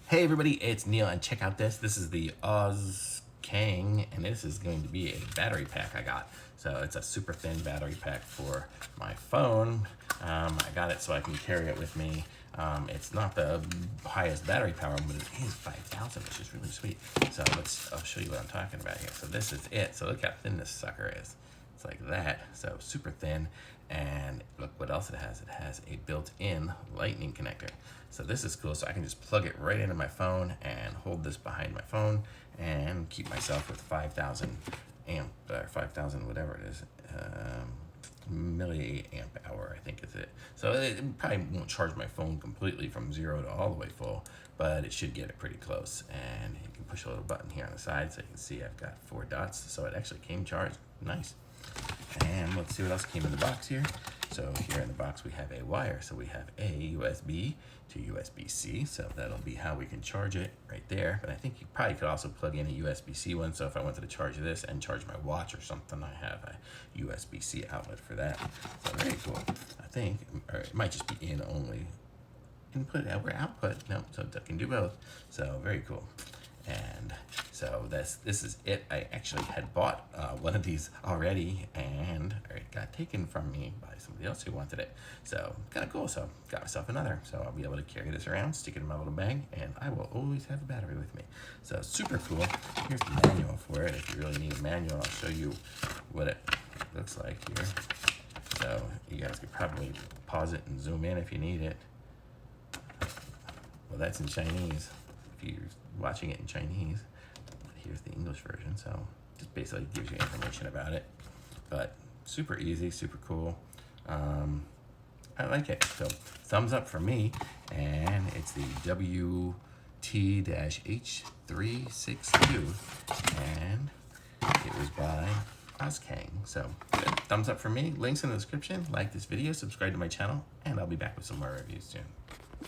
Hey everybody, it's Neil, and check out this. This is the Auskang, and this is going to be a battery pack I got. So it's a super thin battery pack for my phone. I got it so I can carry it with me. It's not the highest battery power, but it is 5,000, which is really sweet. So I'll show you what I'm talking about here. So this is it. So look how thin this sucker is. It's like that, so super thin. And look what else it has. It has a built-in lightning connector. So this is cool. So I can just plug it right into my phone and hold this behind my phone and keep myself with 5,000 amp or 5,000 whatever it is. Milliamp hour, I think is it. So it probably won't charge my phone completely from 0 to all the way full, but it should get it pretty close. And you can push a little button here on the side so you can see I've got 4 dots. So it actually came charged. Nice. And let's see what else came in the box here. So here in the box we have a wire. So we have a USB to USB-C. So that'll be how we can charge it right there. But I think you probably could also plug in a USB-C one. So if I wanted to charge this and charge my watch or something, I have a USB-C outlet for that. So very cool. I think, or it might just be in only. Input or output. No, so it can do both. So very cool. And so this is it. I actually had bought one of these already, and it got taken from me by somebody else who wanted it. So kind of cool. So got myself another. So I'll be able to carry this around, stick it in my little bag, and I will always have a battery with me. So super cool. Here's the manual for it. If you really need a manual, I'll show you what it looks like here. So you guys could probably pause it and zoom in if you need it. Well, that's in Chinese. If you're watching it in Chinese, here's the English version. So just basically gives you information about it, but super easy, super cool. I like it. So thumbs up for me, and it's the WT-H362, and it was by Auskang. So good. Thumbs up for me. Links in the description. Like this video, subscribe to my channel, and I'll be back with some more reviews soon.